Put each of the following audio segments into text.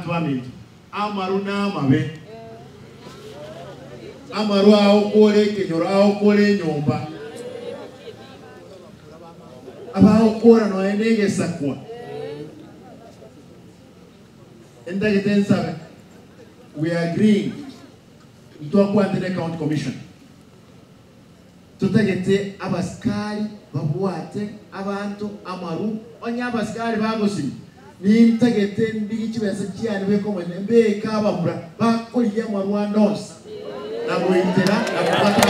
Twamiti amaru n'amabe amaru aho kole kenyoro aho kole nyomba abaho kora no enege sakwa enda gitensabe we agree mtwa the county commission tutagete abaskari babuate abantu amaru onya abaskari bagosi ni ntagete mbigi kibese cyane beko mwene mbeka abamura bakoliye mu Rwanda hose nabo intera akubata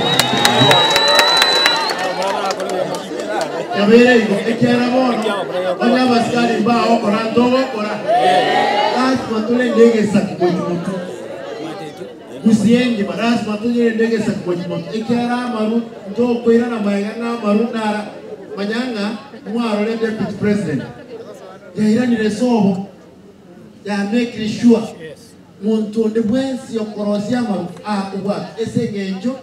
yabere ekera bono onya abaskari baho korandogo kora matule ndege sakibojimoto musienge barasi matule ndege sakibojimoto ekera amaru ndo koira na mayanga amaru nara manyanga mwaro le deputy president ya irani resobo ya make sure muntu de bwensi yokorosi amaru ubwa esengenjo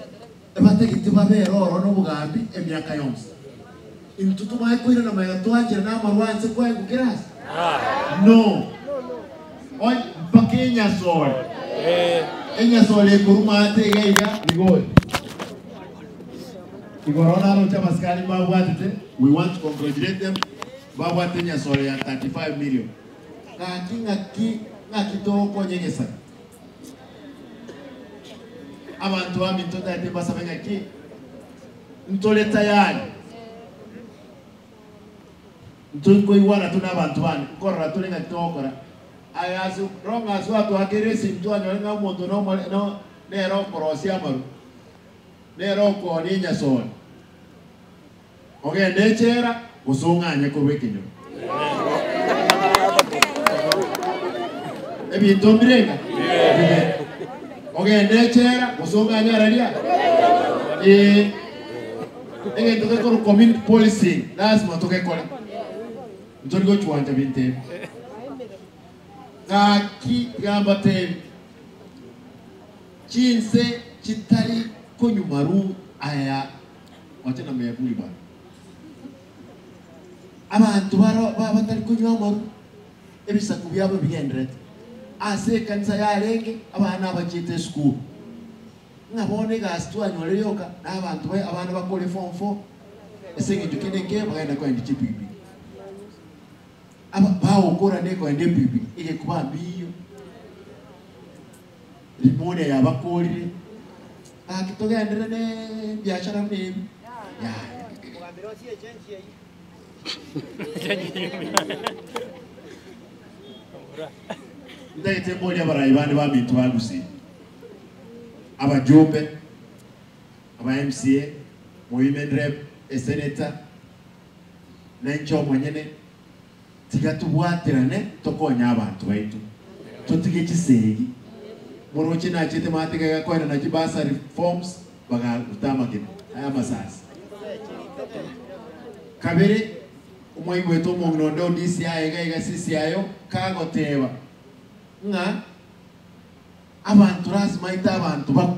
abategiti baberoro no bugambi emyaka yonse intutuma koira na mayanga twanjira na amaru wanse kwa kugirasi no on pakenya sol enya sole kurumate gaiga ligoi igorona no chama skali babwatete we want to congratulate them babwatenya sole ya 35 million ngakitoko nyegesa abantu bamito date basabenga ki ntole tayari ntunko iwana tuna abantu bane korra tulenga tokora ayasu ronga swatu akeresi mtwanya nga muntu no nero korosi amaru nero ko ninya son ogende chera usunganye ko wekinyo ebi ntombirenga ogende chera usunganye aralia toke ko community policy lazima toke kola ntorigo chuanta binte Kaki gambate chinse chitari konyumaru aya watena meyabuli ba abantu baro batari konyumaru ebisa kubyabo bigendret ase kanisa yarenge abana abachite school ngabone gastwanyole yoka abantu abana bakole form 4 esenge dukeneke bagenda kwa ndichipipi aba bawo kora neko ende bibi ile kuba biyo limone ya bakoli akitoga endere ne biashara mimi ya ngambiro si agency yi ndayite mboli abarayi bandi bamintu bagusi abajumbe aba MCA women rep senator nancho mwenyene tigatubwatirane tokonya abantu baitu tutige kisegi muroche na chete matike gakwenda na kibasa reforms baga utamagina aya masasi kabere umwe gweto mu nondo DCI ega CCIO kagoteba nga abantu lazima ita abantu bako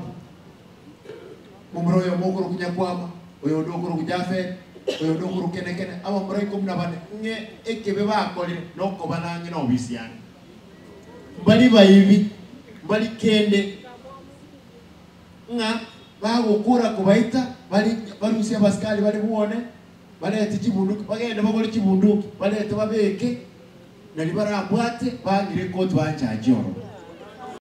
mumroyo mokoro kunyakwama oyo ndokoro kujafe oyo ndokoro kenekene aba mroyo komna bane nge ekebe bakolire noko banange no bisiana mbali bayibi mbali kende nga bagukura kubaita bali barusi abaskali bali buone balete kibunduki bagende bagole kibunduki balete babeke nali barambwate bagire ko twanjajoro